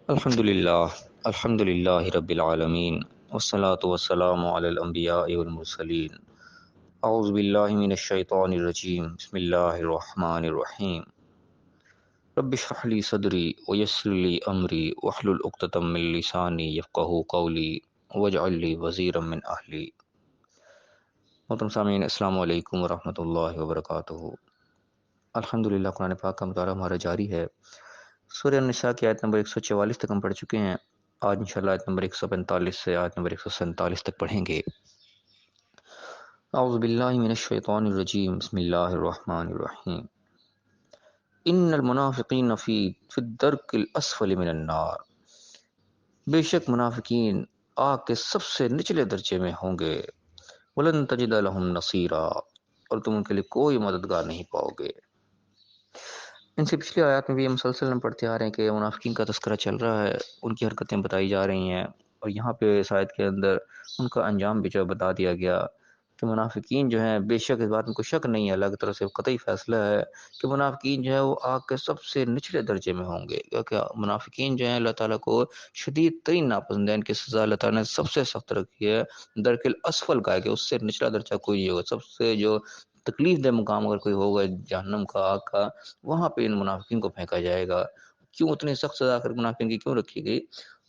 الحمد للہ رب العالمین والصلاة والسلام علی الانبیاء والمرسلین اعوذ باللہ من الشیطان الرجیم بسم اللہ الرحمن الرحیم رب اشرح لی صدری ویسر لی امری واحلل عقدۃ من لسانی یفقہوا قولی واجعل لی وزیرا من اہلی۔ محترم سامعین، السلام علیکم ورحمۃ اللہ وبرکاتہ۔ الحمدللہ قرآن پاک کا مطالعہ ہمارا جاری ہے۔ سورہ النساء کی آیت نمبر 144 تک ہم پڑھ چکے ہیں۔ آج انشاءاللہ آیت نمبر 145 سے آیت نمبر 147 تک پڑھیں گے۔ اعوذ باللہ من الشیطان الرجیم بسم اللہ الرحمن الرحیم۔ ان المنافقین فی الدرک الاسفل من النار، بے شک منافقین آگ کے سب سے نچلے درجے میں ہوں گے۔ ولن تجد لہم نصیرا، اور تم ان کے لیے کوئی مددگار نہیں پاؤ گے۔ ان سے پچھلی آیات میں بھی ہم مسلسل ہم پڑھتے آ رہے ہیں کہ منافقین کا تذکرہ چل رہا ہے، ان کی حرکتیں بتائی جا رہی ہیں، اور یہاں پہ اس آیت کے اندر ان کا انجام بھی جو بتا دیا گیا کہ منافقین جو ہیں، بے شک اس بات میں کوئی شک نہیں ہے، اللہ کی طرف سے قطعی فیصلہ ہے کہ منافقین جو ہے وہ آگ کے سب سے نچلے درجے میں ہوں گے، کیونکہ منافقین جو ہیں اللہ تعالیٰ کو شدید ترین ناپسند ہے، ان کی سزا اللہ تعالیٰ نے سب سے سخت رکھی ہے، درک الاسفل کا ہے کہ اس سے نچلا درجہ کوئی نہیں ہوگا، سب سے جو تکلیف دہ مقام اگر کوئی ہوگا جہنم کا، آگ کا، وہاں پہ ان منافقین کو پھینکا جائے گا۔ کیوں اتنی سخت سزا آخر منافقین کی کیوں رکھی گئی؟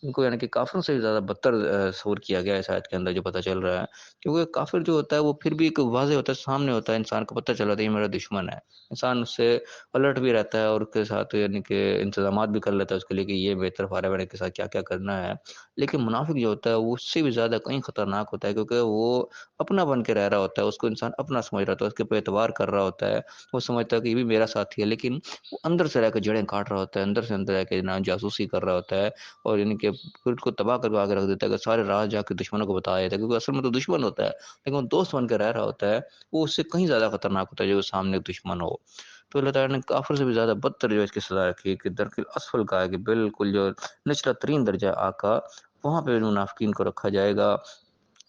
ان کو یعنی کہ کافروں سے زیادہ بدتر تصور کیا گیا ہے اس آیت کے اندر، جو پتہ چل رہا ہے، کیونکہ کافر جو ہوتا ہے وہ پھر بھی ایک واضح ہوتا ہے، سامنے ہوتا ہے، انسان کو پتہ چل رہا ہے یہ میرا دشمن ہے، انسان اس سے الرٹ بھی رہتا ہے اور اس کے ساتھ یعنی کہ انتظامات بھی کر لیتا ہے اس کے لیے کہ یہ میری طرف آ رہا ہے، میرے کے ساتھ کیا کیا کرنا ہے۔ لیکن منافق جو ہوتا ہے وہ اس سے بھی زیادہ کہیں خطرناک ہوتا ہے، کیونکہ وہ اپنا بن کے رہ رہا ہوتا ہے، اس کو انسان اپنا سمجھ رہا ہوتا ہے، اس کے اوپر اعتبار کر رہا ہوتا ہے، وہ سمجھتا ہے کہ یہ بھی میرا ساتھی ہے، لیکن وہ اندر سے رہ کے جڑیں کاٹ رہا ہوتا ہے، اندر سے اندر رہ کے جاسوسی کر رہا ہوتا ہے، اور یعنی کہ پھر اس کو تباہ کر کے آگے رکھ دیتا ہے کہ سارے راز جا کے دشمنوں کو بتا دیتا ہے، کیونکہ اصل میں تو دشمن ہوتا ہے لیکن وہ دوست بن کے رہ رہا ہوتا ہے، وہ اس سے کہیں زیادہ خطرناک ہوتا ہے جو سامنے دشمن ہو۔ تو اللہ تعالیٰ نے کافر سے بھی زیادہ بدتر جو اس کی سزا رکھی کہ درک الاسفل کا ہے، کہ بالکل جو نچلا ترین درجہ آگ کا، وہاں پہ منافقین کو رکھا جائے گا۔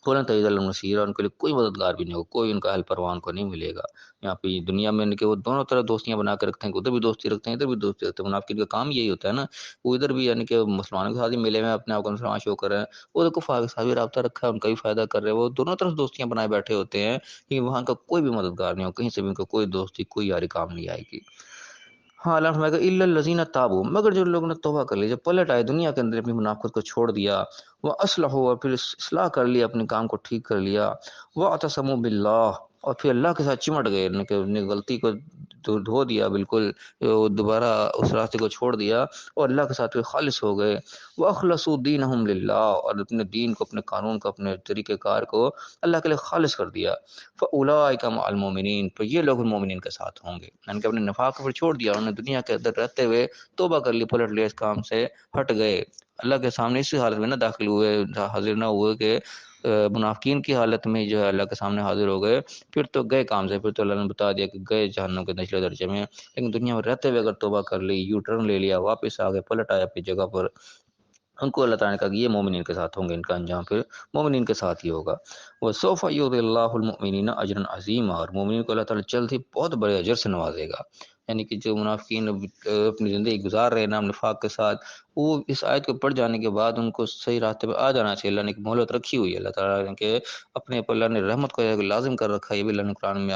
قرآن تعیید النصیر، ان کے لیے کوئی مددگار بھی نہیں ہوگا، کوئی ان کا حل پروان کو نہیں ملے گا۔ یہاں پہ دنیا میں ان کے وہ دونوں طرف دوستیاں بنا کے رکھتے ہیں، ادھر بھی دوستی رکھتے ہیں ادھر بھی دوستی رکھتے ہیں، منافقین کا کام یہی ہوتا ہے نا، وہ ادھر بھی یعنی کہ مسلمانوں کے ساتھ ہی ملے ہوئے ہیں، اپنے آپ کو مسلمان شو کر رہے ہیں، وہ کفار کے ساتھ بھی رابطہ رکھا ہے، ان کا بھی فائدہ کر رہے ہیں، وہ دونوں طرف دوستیاں بنائے بیٹھے ہوتے ہیں کہ وہاں کا کوئی بھی مددگار نہیں ہو، کہیں سے بھی ان کا کوئی دوستی کوئی یاری کام نہیں آئے گی۔ ہاں، اللہ فرمائے گا الا الذین تابوا، مگر جو لوگوں نے توبہ کر لی، جب پلٹ آئے دنیا کے اندر اپنی منافقت کو چھوڑ دیا، وہ اصلحوا، اور پھر اصلاح کر لیا، اپنے کام کو ٹھیک کر لیا، واعتصموا باللہ، اور پھر اللہ کے ساتھ چمٹ گئے، یعنی کہ اپنی غلطی کو دھو دیا بالکل، دوبارہ اس راستے کو چھوڑ دیا اور اللہ کے ساتھ پھر خالص ہو گئے، واخلصوا دینہم للہ، اور اپنے دین کو، اپنے قانون کو، اپنے طریقہ کار کو اللہ کے لیے خالص کر دیا، فاولئک مع المؤمنین، تو یہ لوگ مومنین کے ساتھ ہوں گے، یعنی کہ اپنے نفاق کو چھوڑ دیا، انہوں نے دنیا کے اندر رہتے ہوئے توبہ کر لی، پلٹ لیا، اس کام سے ہٹ گئے، اللہ کے سامنے اسی حالت میں نہ داخل ہوئے، حاضر نہ ہوئے کہ منافقین کی حالت میں جو ہے اللہ کے سامنے حاضر ہو گئے، پھر تو گئے کام سے، پھر تو اللہ نے بتا دیا کہ گئے جہنم کے نچلے درجے میں۔ لیکن دنیا میں رہتے ہوئے اگر توبہ کر لی، یو ٹرن لے لیا، واپس آ گئے، پلٹ آیا اپنی جگہ پر، ان کو اللہ تعالیٰ نے کہا کہ یہ مومنین کے ساتھ ہوں گے، ان کا انجام پھر مومنین کے ساتھ ہی ہوگا۔ وَسَوْفَ يُؤْتِ اللَّهُ الْمُؤْمِنِينَ أَجْرًا عَظِيمًا، اور مومنین کو اللہ تعالیٰ جلد ہی بہت بڑے اجر سے نوازے گا۔ یعنی کہ جو منافقین اپنی زندگی گزار رہے ہیں نام نفاق کے ساتھ، وہ اس آیت کو پڑھ جانے کے بعد ان کو صحیح راستے پہ آ جانا چاہیے، اللہ نے ایک مہلت رکھی ہوئی ہے، اللہ تعالیٰ نے کہ اپنے پر اللہ نے رحمت کو لازم کر رکھا ہے، یہ بھی اللہ نے قرآن میں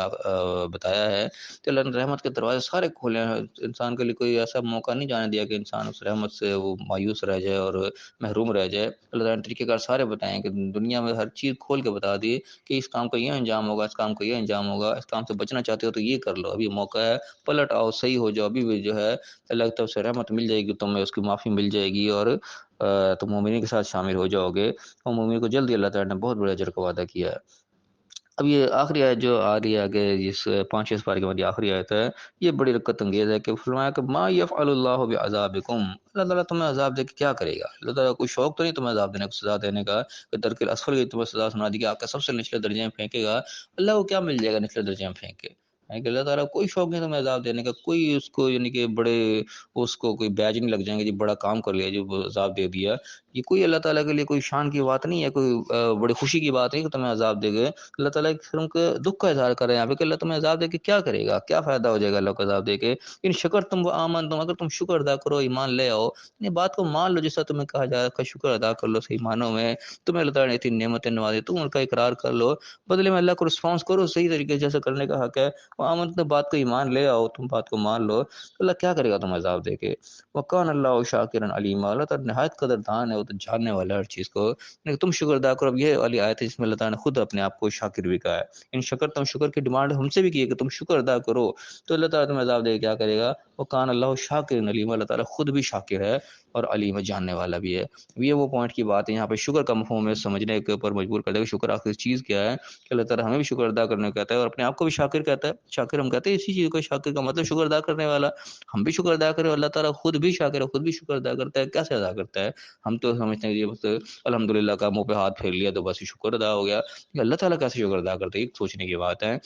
بتایا ہے کہ اللہ نے رحمت کے دروازے سارے کھولے ہیں، انسان کے لیے کوئی ایسا موقع نہیں جانے دیا کہ انسان اس رحمت سے وہ مایوس رہ جائے اور محروم رہ جائے۔ اللہ تعالیٰ نے طریقہ کار سارے بتائیں کہ دنیا میں ہر چیز کھول کے بتا دی کہ اس کام کا یہ انجام ہوگا، اس کام کا یہ انجام ہوگا، اس کام سے بچنا چاہتے ہو تو یہ کر لو، ابھی موقع ہے، پلٹ آؤ، صحیح ہو جاؤ، ابھی بھی جو ہے اللہ کی طرف سے رحمت مل جائے گی، تمہیں اس کی معافی مل جائے گی، اور تم مومنین کے ساتھ شامل ہو جاؤ گے، اور مومن کو جلدی اللہ تعالیٰ نے بہت بڑے اجر کا وعدہ کیا ہے۔ اب یہ آخری آیت جو آ رہی ہے آگے، جس 5 پارے کے بعد یہ آخری آیت ہے، یہ بڑی رکت انگیز ہے کہ فرمایا کہ ما یفعل اللہ بعذابکم، اللہ تعالیٰ تمہیں عذاب دے کے کیا کرے گا؟ اللہ تعالیٰ کوئی شوق تو نہیں تمہیں عذاب دینے کو، سزا دینے کا، کہ درک الاسفل کی تمہیں سزا سنا دی کہ آپ کا سب سے نچلے درجے میں پھینکے گا، اللہ کو کیا مل جائے گا نچلے درجے میں پھینک کے؟ ہے کہ اللہ تعالیٰ کوئی شوق نہیں تمہیں عذاب دینے کا، کوئی اس کو یعنی کہ بڑے اس کو کوئی بیج نہیں لگ جائیں گے جی بڑا کام کر لیا جو عذاب دے دیا، یہ کوئی اللہ تعالیٰ کے لیے کوئی شان کی بات نہیں ہے، کوئی بڑی خوشی کی بات نہیں کہ تمہیں عذاب دے گئے۔ اللہ تعالیٰ کے دکھ کا اظہار کر رہے ہیں یہاں پہ کہ اللہ تمہیں عذاب دے کے کیا کرے گا، کیا فائدہ ہو جائے گا اللہ کو عذاب دے کے، ان شکر تم آمن تم، اگر تم شکر ادا کرو ایمان لے آؤ، یہ بات کو مان لو جیسا تمہیں کہا جا رہا ہے، شکر ادا کر لو صحیح معنوں میں، تمہیں اللہ تعالیٰ نے اتنی نعمتیں نوازی، تم ان کا اقرار کر لو، بدلے میں اللہ کو رسپانس کرو صحیح طریقے سے جیسا کرنے کا حق ہے، وہ آمن تم بات کو ایمان لے آؤ، تم بات کو مان لو تو اللہ کیا کرے گا تم عذاب دے کے۔ وقان اللہ شاکرا علیما، اللہ تعالیٰ نہایت قدردان ہے، وہ تو جاننے والا ہے ہر چیز کو، لیکن تم شکر ادا کرو۔ اب یہ والی آیت ہے جس میں اللہ تعالیٰ نے خود اپنے آپ کو شاکر بھی کہا ہے، ان شکر تم شکر کی ڈیمانڈ ہم سے بھی کی ہے کہ تم شکر ادا کرو تو اللہ تعالیٰ تمہیں عذاب دے کے کیا کرے گا۔ وقان اللہ شاکر علیم، اللہ تعالیٰ خود بھی شاکر ہے اور علیم جاننے والا بھی ہے۔ یہ وہ پوائنٹ کی بات ہے یہاں پہ شکر کا مفہوم ہے سمجھنے کے اوپر مجبور کر دے گا، شکر آخر چیز کیا ہے کہ اللہ تعالیٰ ہمیں بھی شکر ادا کرنے کو کہتا ہے اور اپنے آپ کو بھی شاکر کہتا ہے۔ شاکر ہم کہتے ہیں اسی چیز کو، شاکر کا مطلب شکر ادا کرنے والا، ہم بھی شکر ادا کریں، اللہ تعالیٰ خود بھی شاکر ہے، خود بھی شکر ادا کرتا ہے۔ کیسے ادا کرتا ہے؟ ہم تو سمجھتے ہیں یہ بس الحمدللہ کا منہ پہ ہاتھ پھیر لیا تو بس شکر ادا ہو گیا، اللہ تعالیٰ کیسے شکر ادا کرتا ہے، یہ سوچنے کی بات ہے۔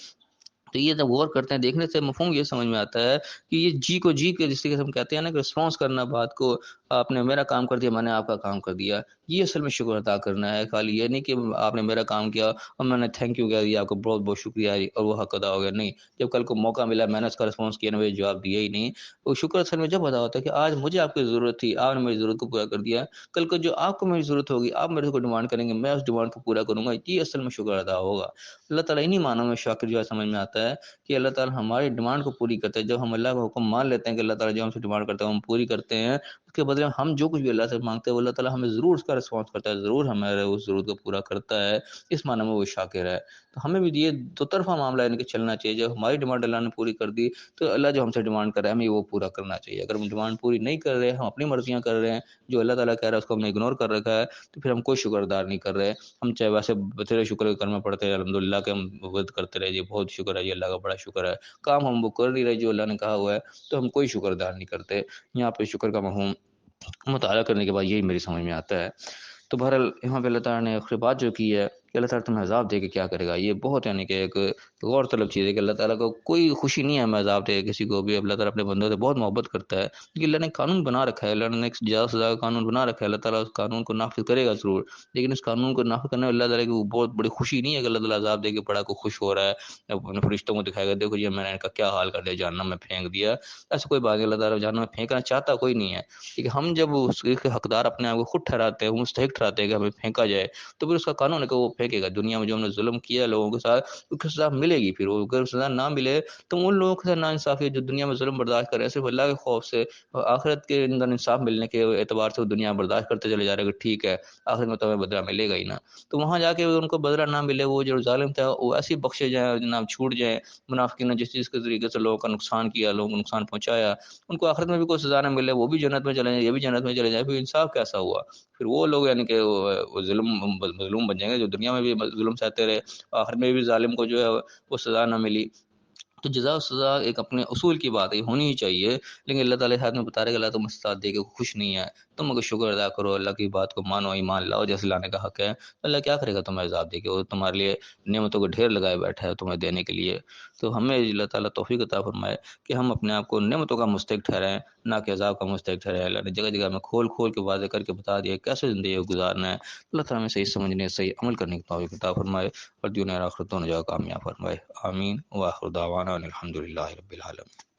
تو یہ جب غور کرتے ہیں دیکھنے سے مفہوم یہ سمجھ میں آتا ہے کہ یہ جی کو جی کے جس طریقے سے ہم کہتے ہیں نا کہ رسپانس کرنا، بات کو آپ نے میرا کام کر دیا میں نے آپ کا کام کر دیا، یہ اصل میں شکر ادا کرنا ہے۔ خالی یہ نہیں کہ آپ نے میرا کام کیا اور میں نے تھینک یو کہہ دیا، آپ کو بہت بہت شکریہ اور وہ حق ادا ہو گیا، نہیں، جب کل کو موقع ملا میں نے اس کا رسپانس کیا، مجھے جواب دیا ہی نہیں، وہ شکر اصل میں جب ادا ہوتا ہے کہ آج مجھے آپ کی ضرورت تھی، آپ نے میری ضرورت کو پورا کر دیا، کل کو جو آپ کو میری ضرورت ہوگی آپ میرے کو ڈیمانڈ کریں گے، میں اس ڈیمانڈ کو پورا کروں گا، یہ اصل میں شکر ادا ہوگا۔ اللہ تعالیٰ انہی معنوں میں شاکر جو ہے سمجھ میں آتا ہے کہ اللہ تعالیٰ ہماری ڈیمانڈ کو پوری کرتے ہیں، جب ہم اللہ کا حکم مان لیتے ہیں کہ اللہ تعالیٰ جو ہم سے ڈیمانڈ کرتا ہے ہم پوری کرتے ہیں، اس کے بدلے میں ہم جو کچھ بھی اللہ سے مانگتے ہیں وہ اللہ تعالیٰ ہمیں ضرور اس کا رسپانس کرتا ہے، ضرور ہمارے اس ضرورت کو پورا کرتا ہے، اس معنی میں وہ شاکر ہے۔ تو ہمیں بھی یہ دو طرفہ معاملہ ہے کہ چلنا چاہیے، جب ہماری ڈیمانڈ اللہ نے پوری کر دی تو اللہ جو ہم سے ڈیمانڈ کر رہا ہے ہمیں وہ پورا کرنا چاہیے۔ اگر ہم ڈیمانڈ پوری نہیں کر رہے، ہم اپنی مرضیاں کر رہے ہیں، جو اللہ تعالیٰ کہہ رہا ہے اس کو ہم نے اگنور کر رکھا ہے، تو پھر ہم کوئی شکردار نہیں کر رہے، ہم چاہے ویسے بتیرے شکر کرنا پڑتے ہیں الحمدللہ کہ ہم ورد کرتے رہے، یہ بہت شکر ہے، یہ اللہ کا بڑا شکر ہے، کام ہم وہ کر نہیں رہے جو اللہ نے کہا ہوا ہے تو ہم کوئی شکر ادا نہیں کرتے۔ یہاں پہ شکر کا مفہوم مطالعہ کرنے کے بعد یہی میری سمجھ میں آتا ہے۔ تو بہرحال یہاں پہ اللہ تعالیٰ نے آخری بات جو کی ہے کہ اللہ تعالیٰ تمہیں عذاب دے کے کیا کرے گا، یہ بہت یعنی کہ ایک غور طلب چیز ہے کہ اللہ تعالیٰ کو کوئی خوشی نہیں ہے ہمیں عذاب دے کسی کو بھی، اللہ تعالیٰ اپنے بندوں سے بہت محبت کرتا ہے کیونکہ اللہ نے قانون بنا رکھا ہے، اللہ نے ایک جزا سزا کا قانون بنا رکھا ہے، اللہ تعالیٰ اس قانون کو نافذ کرے گا ضرور، لیکن اس قانون کو نافذ کرنے میں اللہ تعالیٰ کی وہ بہت بڑی خوشی نہیں ہے کہ اللہ تعالیٰ عذاب دے کے بڑا کو خوش ہو رہا ہے، اپنے فرشتوں کو دکھائے گا دیکھو یہ میں نے ان کا کیا حال کر دیا، جہنم میں پھینک دیا، ایسا کوئی بات نہیں، اللہ تعالیٰ جہنم میں پھینکنا چاہتا کوئی نہیں ہے، لیکن ہم جب اس کے حقدار اپنے آپ کو خود ٹھہراتے ہیں، مستحق ٹھہراتے ہیں کہ ہمیں پھینکا جائے، تو پھر اس کا قانون ہے کہ وہ پھینکے گا۔ دنیا میں جو ہم نے ظلم کیا لوگوں کے ساتھ اس کی سزا ملے گی، پھر وہ اگر سزا نہ ملے تو ان لوگوں کے ساتھ ناانصافی ہے جو دنیا میں ظلم برداشت کر رہے ہیں صرف اللہ کے خوف سے، اور آخرت کے اندر انصاف ملنے کے اعتبار سے وہ دنیا میں برداشت کرتے چلے جا رہے ہیں کہ ٹھیک ہے آخرت میں تو ہمیں بدلہ ملے گا ہی نا، تو وہاں جا کے ان کو بدلہ نہ ملے، وہ جو ظالم تھا وہ ایسے بخشے جائیں جناب، چھوٹ جائیں، منافقین نے جس چیز کے طریقے سے لوگوں کا نقصان کیا، لوگوں کو نقصان پہنچایا، ان کو آخرت میں بھی کوئی سزا نہ ملے، وہ بھی جنت میں چلے جائیں یہ بھی جنت میں چلے جائیں، پھر انصاف کیسا ہوا؟ پھر وہ لوگ یعنی کہ وہ مظلوم بن جائیں گے جو دنیا میں بھی ظلم سہتے رہے، آخر میں بھی ظالم کو جو ہے وہ سزا نہ ملی۔ تو جزا و سزا ایک اپنے اصول کی بات ہے ہونی ہی چاہیے، لیکن اللہ تعالیٰ ہاتھ میں بتا رہے کہ اللہ تم ساتھ دے کے خوش نہیں ہے، تم اگر شکر ادا کرو، اللہ کی بات کو مانو، ایمان لاؤ جیسے لانے کا حق ہے، اللہ کیا کرے گا تمہیں عذاب دے کے، وہ تمہارے لیے نعمتوں کو ڈھیر لگائے بیٹھا ہے تمہیں دینے کے لیے۔ تو ہمیں اللہ تعالیٰ توفیق عطا فرمائے کہ ہم اپنے آپ کو نعمتوں کا مستحق ٹھہرائیں نہ کہ عذاب کا مستحق ٹھہرائیں۔ اللہ نے جگہ جگہ میں کھول کھول کے واضح کر کے بتا دیا کیسے زندگی کو گزارنا ہے۔ اللہ تعالیٰ ہمیں صحیح سمجھنے صحیح عمل کرنے کی توفیق عطا فرمائے اور دنیا اور آخرت دونوں جگہ کامیاب فرمائے، آمین۔ وآخر دعوانا ان الحمد للہ رب العالمین۔